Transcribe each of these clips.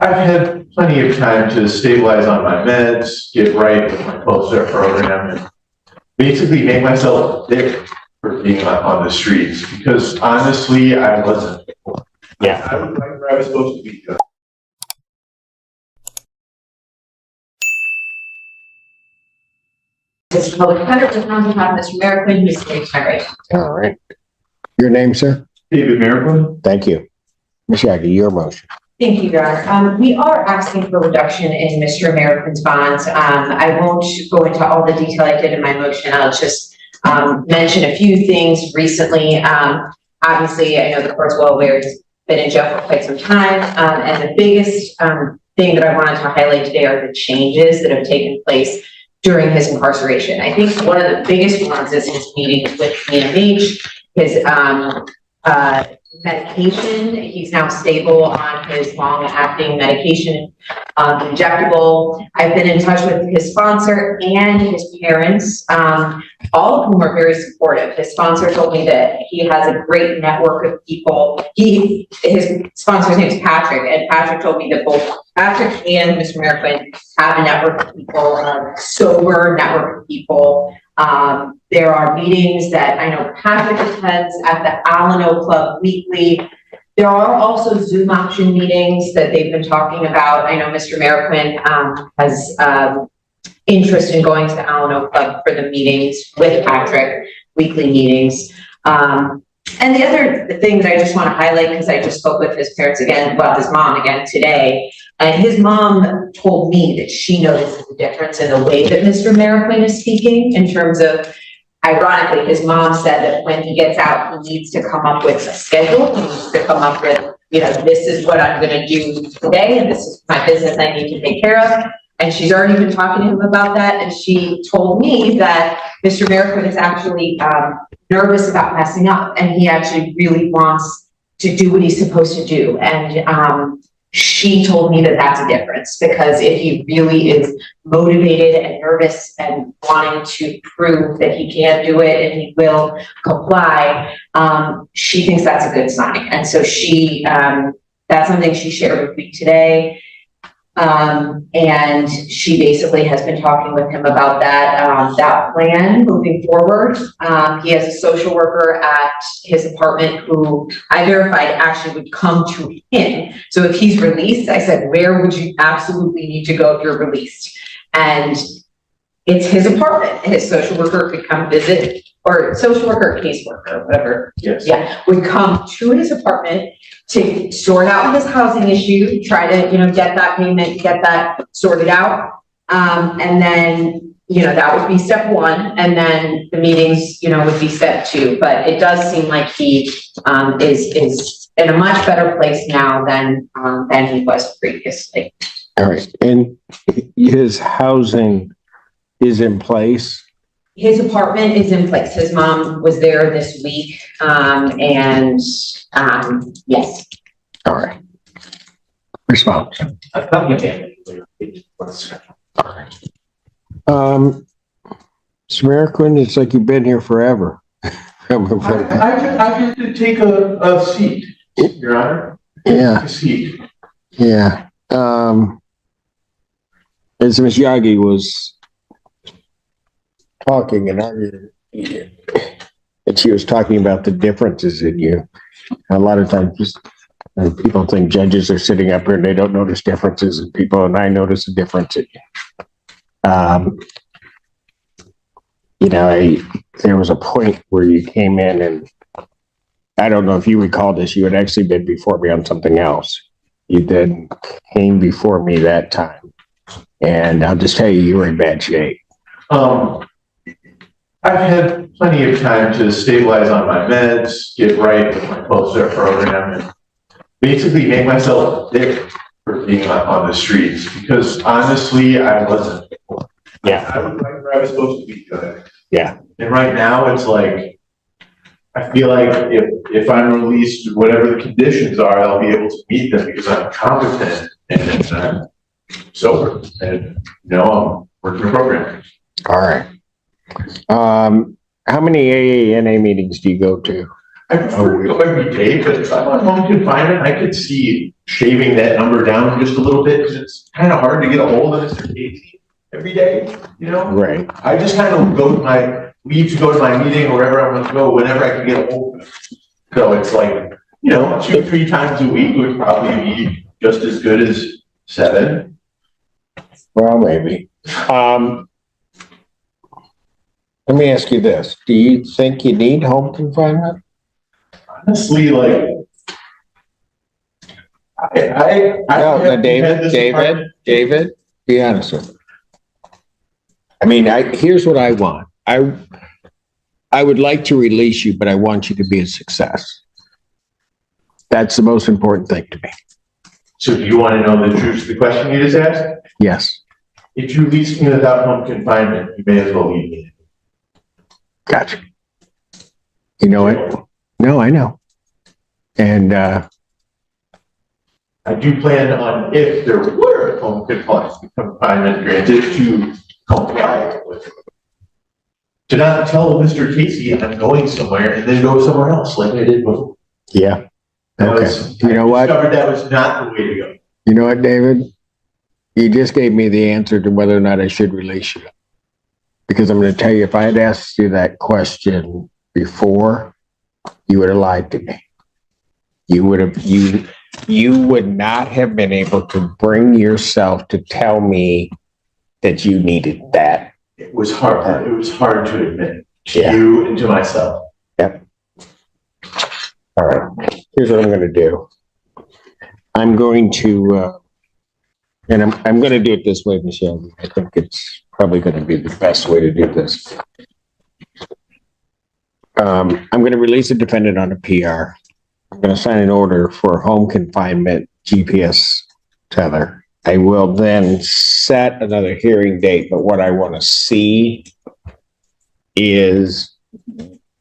I've had plenty of time to stabilize on my meds, get right with my post-start program, and basically make myself thick for being on the streets, because honestly, I wasn't. Yeah. I was right where I was supposed to be. This public defender does not have Mr. Merrick, who's standing to my right. All right. Your name, sir? David Merrick. Thank you. Ms. Shaggy, your motion. Thank you, Your Honor. We are asking for reduction in Mr. Merrick's bonds. I won't go into all the detail I did in my motion. I'll just mention a few things recently. Obviously, I know the court's well aware he's been in jail for quite some time. And the biggest thing that I wanted to highlight today are the changes that have taken place during his incarceration. I think one of the biggest ones is his meeting with PMH, his medication. He's now stable on his long-acting medication, injectable. I've been in touch with his sponsor and his parents, all of whom are very supportive. His sponsor told me that he has a great network of people. His sponsor's name is Patrick, and Patrick told me that both Patrick and Mr. Merrick have a network of people, a sober network of people. There are meetings that I know Patrick attends at the Alano Club weekly. There are also Zoom option meetings that they've been talking about. I know Mr. Merrick has interest in going to the Alano Club for the meetings with Patrick, weekly meetings. And the other thing that I just want to highlight, because I just spoke with his parents again, well, his mom again today, and his mom told me that she notices the difference in the way that Mr. Merrick is speaking, in terms of, ironically, his mom said that when he gets out, he needs to come up with a schedule. He needs to come up with, you know, this is what I'm going to do today, and this is my business I need to take care of. And she's already been talking to him about that. And she told me that Mr. Merrick is actually nervous about messing up, and he actually really wants to do what he's supposed to do. And she told me that that's a difference, because if he really is motivated and nervous and wanting to prove that he can do it and he will comply, she thinks that's a good sign. And so she, that's something she shared with me today. And she basically has been talking with him about that, that plan moving forward. He has a social worker at his apartment who I verified actually would come to him. So if he's released, I said, where would you absolutely need to go if you're released? And it's his apartment. His social worker could come visit, or social worker, caseworker, whatever. Yes. Yeah, would come to his apartment to sort out his housing issue, try to, you know, get that payment, get that sorted out. And then, you know, that would be step one. And then the meetings, you know, would be step two. But it does seem like he is in a much better place now than he was previously. All right. And his housing is in place? His apartment is in place. His mom was there this week. Yes. All right. Response. All right. Mr. Merrick, it's like you've been here forever. I have to take a seat, Your Honor. Yeah. A seat. Yeah. As Ms. Yagi was talking and arguing, and she was talking about the differences in you. A lot of times people think judges are sitting up here and they don't notice differences in people, and I notice a difference in you. You know, there was a point where you came in, and I don't know if you recall this, you had actually been before me on something else. You then came before me that time, and I'll just tell you, you were in bad shape. I've had plenty of time to stabilize on my meds, get right with my post-start program, and basically make myself thick for being on the streets, because honestly, I wasn't. Yeah. I was right where I was supposed to be today. Yeah. And right now, it's like, I feel like if I'm released, whatever the conditions are, I'll be able to meet them because I'm competent and I'm sober, and you know, I'm working the program. All right. How many AANA meetings do you go to? I prefer to go every day, but if I'm on home confinement, I could see shaving that number down just a little bit, because it's kind of hard to get a hold of Mr. Casey every day, you know? Right. I just kind of leave to go to my meeting or wherever I want to go, whenever I can get a hold of it. So it's like, 2-3 times a week would probably be just as good as 7. Well, maybe. Let me ask you this. Do you think you need home confinement? Honestly, like, No, David, be honest with me. I mean, here's what I want. I would like to release you, but I want you to be a success. That's the most important thing to me. So do you want to know the truth of the question you just asked? Yes. If you release me without home confinement, you may as well leave me. Gotcha. You know what? No, I know. And I do plan on, if there were home confinement granted, to comply with it. To not tell Mr. Casey I'm going somewhere and then go somewhere else like I did before. yeah. Okay. You know what? I discovered that was not the way to go. You know what, David? You just gave me the answer to whether or not I should release you. Because I'm going to tell you, if I had asked you that question before, you would have lied to me. You would not have been able to bring yourself to tell me that you needed that. It was hard. It was hard to admit to Yeah. you and to myself. Yep. All right. Here's what I'm going to do. I'm going to, and I'm going to do it this way, Michelle. I think it's probably going to be the best way to do this. I'm going to release a defendant on a PR. I'm going to sign an order for home confinement GPS tether. I will then set another hearing date, but what I want to see is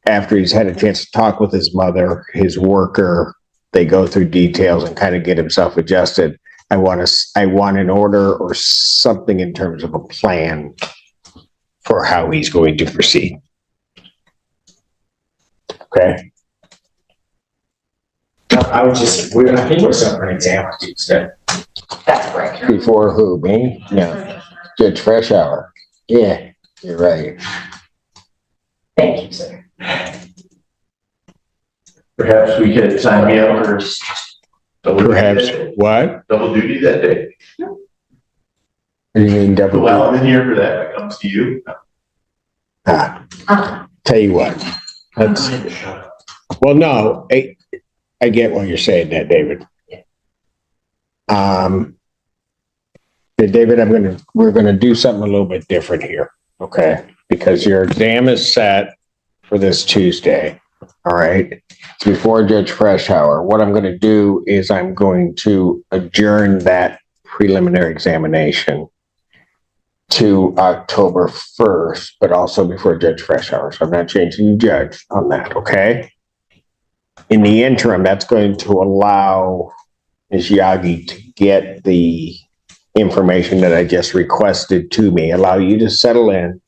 after he's had a chance to talk with his mother, his worker, they go through details and kind of get himself adjusted. I want an order or something in terms of a plan for how he's going to proceed. Okay. I think we're set for an exam Tuesday. That's correct. Before who, me? No. Judge Freshour. Yeah, you're right. Thank you, sir. Perhaps we could sign me up for Perhaps what? double duty that day. You mean double? Well, I'm in here for that. It comes to you. Tell you what. Well, no, I get what you're saying there, David. David, we're gonna do something a little bit different here, okay? Because your exam is set for this Tuesday, all right? It's before Judge Freshour. What I'm gonna do is I'm going to adjourn that preliminary examination to October 1st, but also before Judge Freshour. So I'm not changing the judge on that, okay? In the interim, that's going to allow Ms. Yagi to get the information that I just requested to me, allow you to settle in,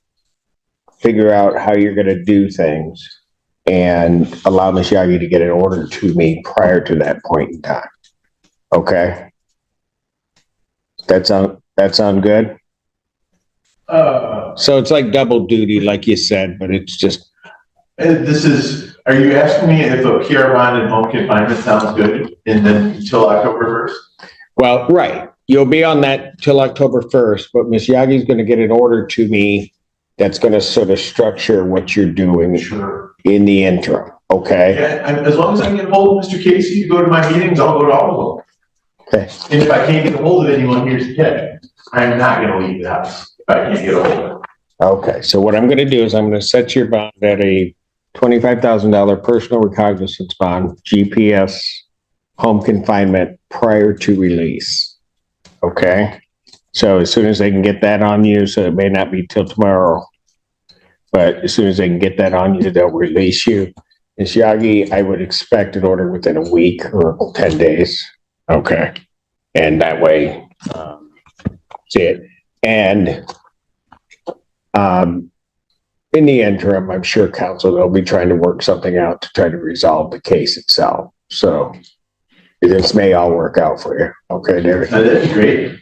figure out how you're going to do things, and allow Ms. Yagi to get an order to me prior to that point in time. Okay? That sound good? So it's like double duty, like you said, but it's just. Are you asking me if a PR bond and home confinement sounds good and then until October 1st? Well, right. You'll be on that till October 1st, but Ms. Yagi's going to get an order to me that's going to sort of structure what you're doing in the interim. Okay. Yeah, as long as I can get a hold of Mr. Casey to go to my meetings, I'll go to all of them. Okay. And if I can't get a hold of anyone, here's the catch. I'm not going to leave the house if I can't get a hold of them. Okay. So what I'm going to do is I'm going to set your bond at a $25,000 personal recognizance bond, GPS, home confinement prior to release. Okay. So as soon as they can get that on you, so it may not be till tomorrow, but as soon as they can get that on you, they'll release you. Ms. Yagi, I would expect an order within a week or 10 days. Okay. And that way, see it. And in the interim, I'm sure council will be trying to work something out to try to resolve the case itself. So this may all work out for you. Okay, Derek? That'd be great.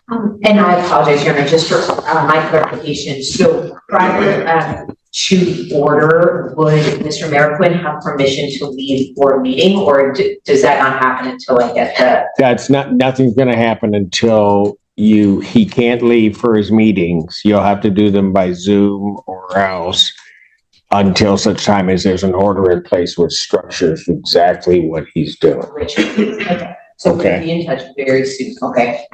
And I apologize, Chairman, just for my clarification. So prior to order, would Mr. Merquin have permission to leave for a meeting, or does that not happen until I get the? Nothing's going to happen until he can't leave for his meetings. You'll have to do them by Zoom or else until such time as there's an order in place which structures exactly what he's doing. Okay. So we'll Okay. be in touch very soon. Okay.